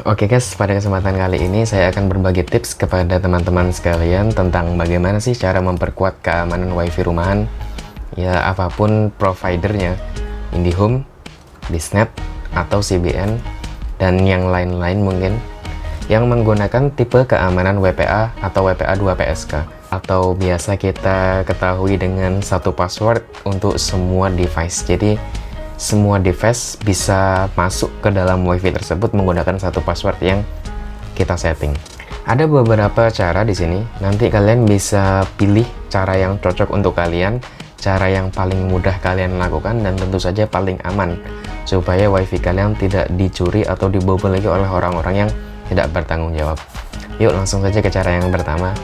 Oke guys, pada kesempatan kali ini saya akan berbagi tips kepada teman-teman sekalian tentang bagaimana sih cara memperkuat keamanan WiFi rumahan. Ya, apapun providernya, IndiHome, Disnet, atau CBN, dan yang lain-lain mungkin, yang menggunakan tipe keamanan WPA atau WPA 2 PSK, atau biasa kita ketahui dengan satu password untuk semua device. Jadi semua device bisa masuk ke dalam WiFi tersebut menggunakan satu password yang kita setting. Ada beberapa cara di sini. Nanti kalian bisa pilih cara yang cocok untuk kalian, cara yang paling mudah kalian lakukan, dan tentu saja paling aman supaya WiFi kalian tidak dicuri atau dibobol lagi oleh orang-orang yang tidak bertanggung jawab. Yuk langsung saja ke cara yang pertama.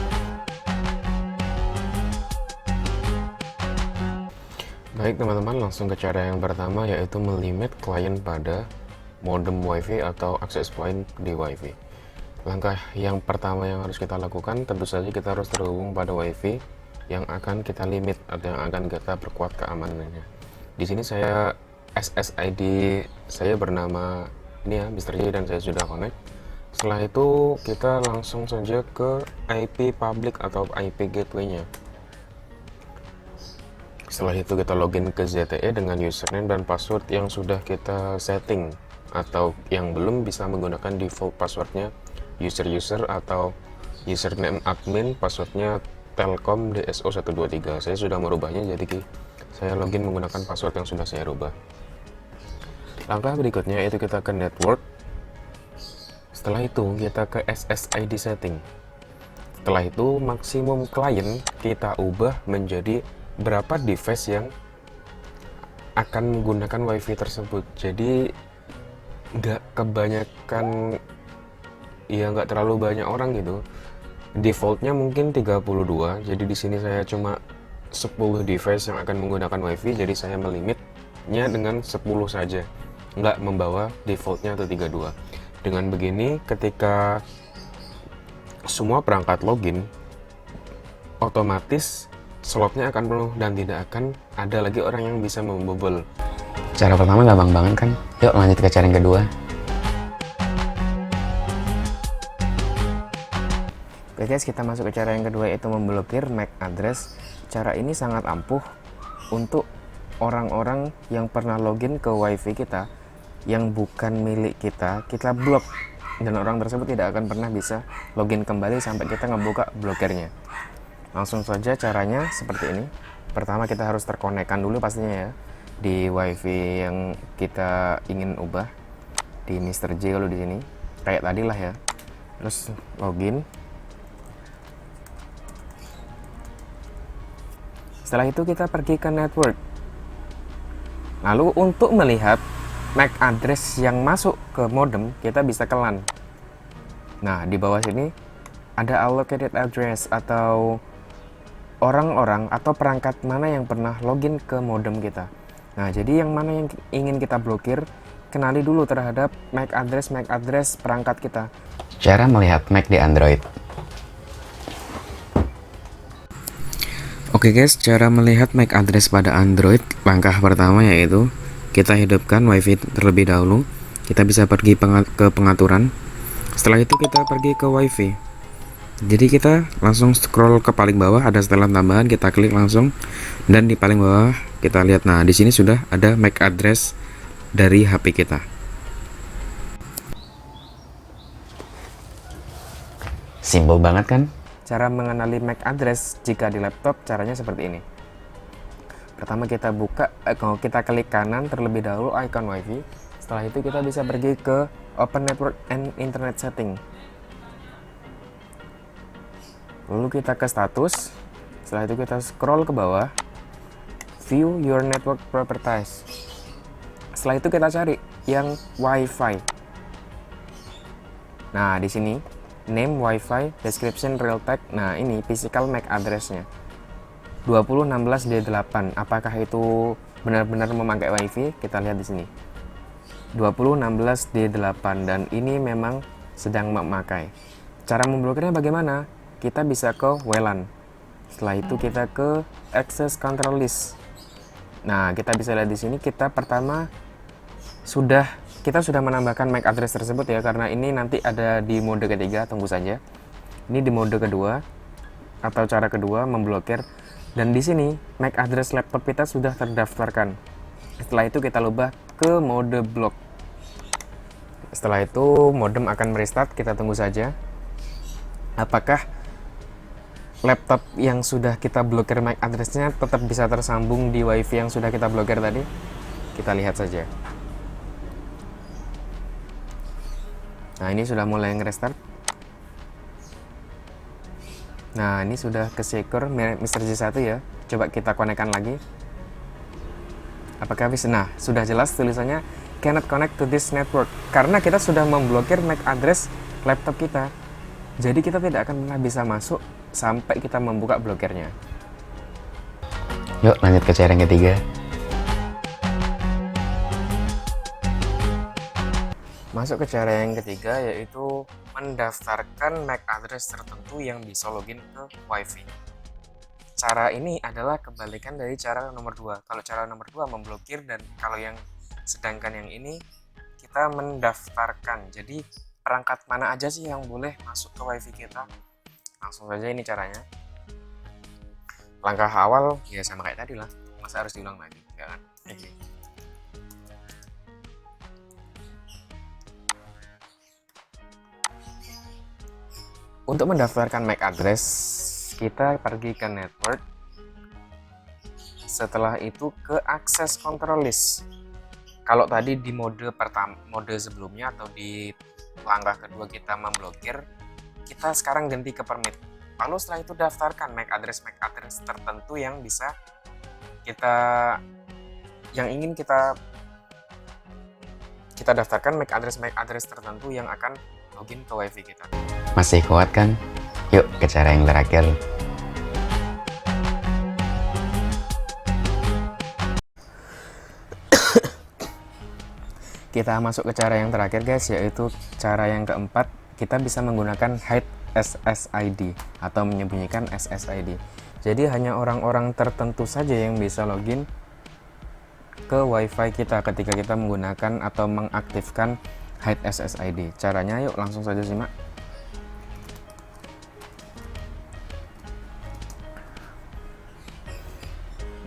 Baik teman-teman, langsung ke cara yang pertama, yaitu melimit klien pada modem WiFi atau access point di WiFi. Langkah yang pertama yang harus kita lakukan, tentu saja kita harus terhubung pada WiFi yang akan kita limit atau yang akan kita perkuat keamanannya. Di sini saya SSID saya bernama ini ya, Mr. J, dan saya sudah connect. Setelah itu kita langsung saja ke IP public atau IP gateway-nya. Setelah itu kita login ke ZTE dengan username dan password yang sudah kita setting, atau yang belum bisa menggunakan default passwordnya user atau username admin, passwordnya Telkom DSO123. Saya sudah merubahnya, jadi saya login menggunakan password yang sudah saya rubah. Langkah berikutnya itu kita ke network. Setelah itu kita ke SSID setting. Setelah itu maksimum klien kita ubah menjadi berapa device yang akan menggunakan WiFi tersebut. Jadi nggak kebanyakan, ya nggak terlalu banyak orang gitu. Defaultnya mungkin 32, jadi di sini saya cuma 10 device yang akan menggunakan WiFi, jadi saya melimitnya dengan 10 saja, nggak membawa defaultnya atau 32. Dengan begini, ketika semua perangkat login, otomatis slotnya akan penuh dan tidak akan ada lagi orang yang bisa membobol. Cara pertama gampang banget kan? Yuk lanjut ke cara yang kedua. Oke guys, kita masuk ke cara yang kedua, yaitu memblokir MAC address. Cara ini sangat ampuh untuk orang-orang yang pernah login ke WiFi kita yang bukan milik kita blok, dan orang tersebut tidak akan pernah bisa login kembali sampai kita ngebuka blokirnya. Langsung saja caranya seperti ini. Pertama kita harus terkonekkan dulu pastinya ya di WiFi yang kita ingin ubah, di Mr. J kalau di sini kayak tadi lah ya. Terus login. Setelah itu kita pergi ke network. Lalu untuk melihat MAC address yang masuk ke modem, kita bisa ke LAN. Nah, di bawah sini ada allocated address atau orang-orang atau perangkat mana yang pernah login ke modem kita. Nah, jadi yang mana yang ingin kita blokir, kenali dulu terhadap MAC address perangkat kita. Cara melihat MAC di Android. Oke guys, cara melihat MAC address pada Android, langkah pertama yaitu kita hidupkan WiFi terlebih dahulu. Kita bisa pergi ke pengaturan. Setelah itu kita pergi ke WiFi. Jadi kita langsung scroll ke paling bawah, ada setelan tambahan, kita klik langsung, dan di paling bawah kita lihat, nah di sini sudah ada MAC address dari HP kita. Simpel banget kan? Cara mengenali MAC address jika di laptop caranya seperti ini. Pertama kita kita klik kanan terlebih dahulu icon WiFi. Setelah itu kita bisa pergi ke Open Network and Internet Setting. Lalu kita ke status. Setelah itu kita scroll ke bawah, view your network properties. Setelah itu kita cari yang WiFi. Nah, di sini name WiFi, description realtek. Nah, ini physical MAC address-nya 2016D8. Apakah itu benar-benar memakai WiFi? Kita lihat di sini. 2016D8, dan ini memang sedang memakai. Cara memblokirnya bagaimana? Kita bisa ke WLAN. Setelah itu kita ke access control list. Nah, kita bisa lihat di sini kita pertama sudah kita sudah menambahkan MAC address tersebut ya, karena ini nanti ada di mode ketiga, tunggu saja. Ini di mode kedua atau cara kedua memblokir, dan di sini MAC address laptop kita sudah terdaftarkan. Setelah itu kita ubah ke mode block. Setelah itu modem akan merestart, kita tunggu saja. Apakah laptop yang sudah kita blokir MAC addressnya tetap bisa tersambung di WiFi yang sudah kita blokir tadi? Kita lihat saja. Nah, ini sudah mulai nge-restart. Nah, ini sudah ke secure Mr. J1 ya. Coba kita konekkan lagi. Apakah bisa? Nah, sudah jelas tulisannya cannot connect to this network, karena kita sudah memblokir MAC address laptop kita. Jadi kita tidak akan pernah bisa masuk sampai kita membuka blokirnya. Yuk lanjut ke cara yang ketiga. Masuk ke cara yang ketiga, yaitu mendaftarkan MAC address tertentu yang bisa login ke WiFi. Cara ini adalah kebalikan dari cara nomor 2. Kalau cara nomor 2 memblokir, dan kalau yang sedangkan yang ini kita mendaftarkan. Jadi perangkat mana aja sih yang boleh masuk ke WiFi kita? Langsung saja ini caranya. Langkah awal ya sama kayak tadi lah. Masa harus diulang lagi? Ya kan? Oke. Untuk mendaftarkan MAC address, kita pergi ke network. Setelah itu ke access control list. Kalau tadi di mode pertama, mode sebelumnya atau di langkah kedua kita memblokir, kita sekarang ganti ke permit. Lalu setelah itu daftarkan MAC address tertentu yang bisa yang ingin kita daftarkan, MAC address tertentu yang akan login ke WiFi kita. Masih kuat kan? Yuk ke cara yang terakhir. Kita masuk ke cara yang terakhir guys, yaitu cara yang keempat. Kita bisa menggunakan hide SSID atau menyembunyikan SSID. Jadi hanya orang-orang tertentu saja yang bisa login ke WiFi kita ketika kita menggunakan atau mengaktifkan hide SSID. Caranya yuk langsung saja simak.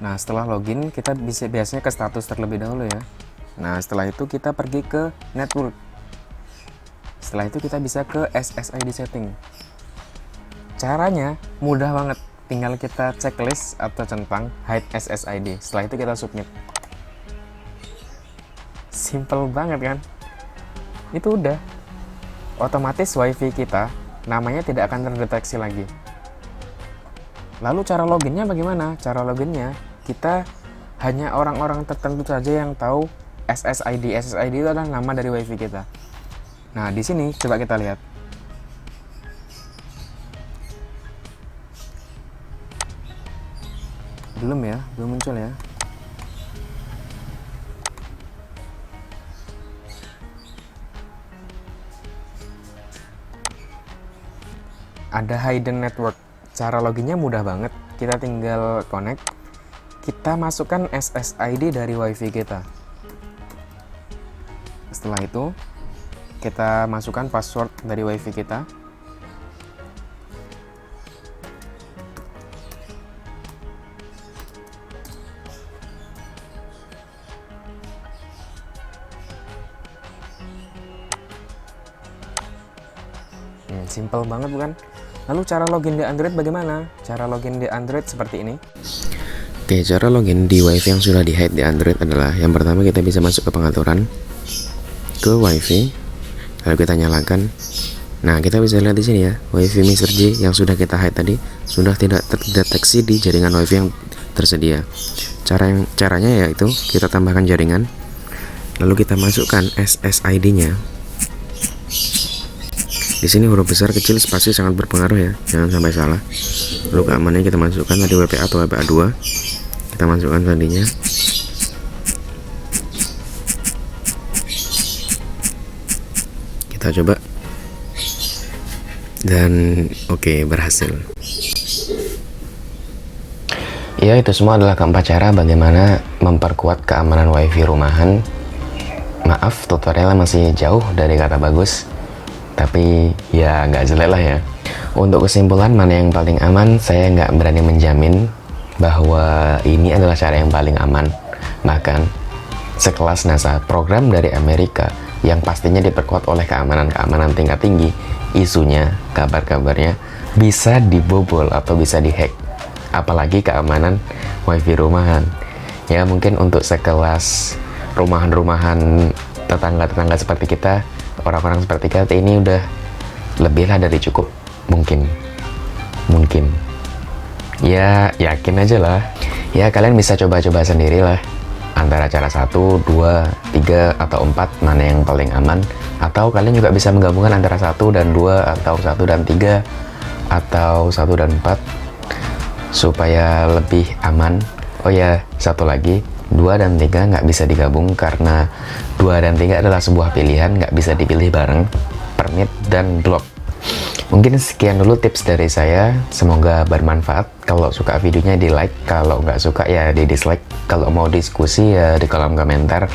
Nah, setelah login kita biasanya ke status terlebih dahulu ya. Nah, setelah itu kita pergi ke network. Setelah itu kita bisa ke SSID setting. Caranya mudah banget, tinggal kita checklist atau centang hide SSID. Setelah itu kita submit. Simple banget kan? Itu udah. Otomatis WiFi kita namanya tidak akan terdeteksi lagi. Lalu cara loginnya bagaimana? Cara loginnya kita hanya orang-orang tertentu saja yang tahu SSID. SSID itu adalah nama dari WiFi kita. Nah, di sini coba kita lihat. Belum ya, belum muncul ya. Ada hidden network. Cara loginnya mudah banget. Kita tinggal connect. Kita masukkan SSID dari WiFi kita. Setelah itu kita masukkan password dari WiFi kita. Simple banget bukan? Lalu cara login di Android bagaimana? Cara login di Android seperti ini. Oke, cara login di WiFi yang sudah di-hide di Android adalah yang pertama kita bisa masuk ke pengaturan, ke WiFi, lalu kita nyalakan. Nah, kita bisa lihat di sini ya, WiFi Mr. J yang sudah kita hide tadi sudah tidak terdeteksi di jaringan WiFi yang tersedia. Caranya yaitu kita tambahkan jaringan, lalu kita masukkan SSID-nya. Di sini huruf besar kecil spasi sangat berpengaruh ya, jangan sampai salah. Lalu keamanannya kita masukkan tadi WPA atau WPA 2. Kita masukkan tadinya. Kita coba. Dan oke, berhasil. Ya, itu semua adalah keempat cara bagaimana memperkuat keamanan WiFi rumahan Maaf, tutorialnya masih jauh dari kata bagus, tapi ya nggak jelek lah ya. Untuk kesimpulan mana yang paling aman, saya nggak berani menjamin bahwa ini adalah cara yang paling aman. Bahkan sekelas NASA, program dari Amerika yang pastinya diperkuat oleh keamanan tingkat tinggi, isunya, kabar-kabarnya bisa dibobol atau bisa dihack. Apalagi keamanan wifi rumahan. Ya mungkin untuk sekelas rumahan-rumahan tetangga-tetangga seperti kita, orang-orang seperti kita ini udah lebih lah dari cukup. Mungkin ya yakin aja lah ya, kalian bisa coba-coba sendiri lah antara cara 1, 2, 3 atau 4 mana yang paling aman, atau kalian juga bisa menggabungkan antara 1 dan 2 atau 1 dan 3 atau 1 dan 4 supaya lebih aman. Oh ya, satu lagi, 2 dan 3 nggak bisa digabung karena 2 dan 3 adalah sebuah pilihan, nggak bisa dipilih bareng. Permit dan block. Mungkin sekian dulu tips dari saya, semoga bermanfaat. Kalau suka videonya di like, kalau nggak suka ya di dislike. Kalau mau diskusi ya di kolom komentar.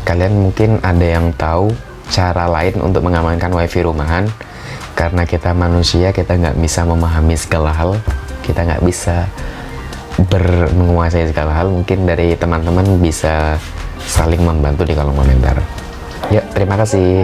Kalian mungkin ada yang tahu cara lain untuk mengamankan wifi rumahan, karena kita manusia, kita nggak bisa memahami segala hal, kita nggak bisa menguasai segala hal. Mungkin dari teman-teman bisa saling membantu di kolom komentar. Ya, terima kasih.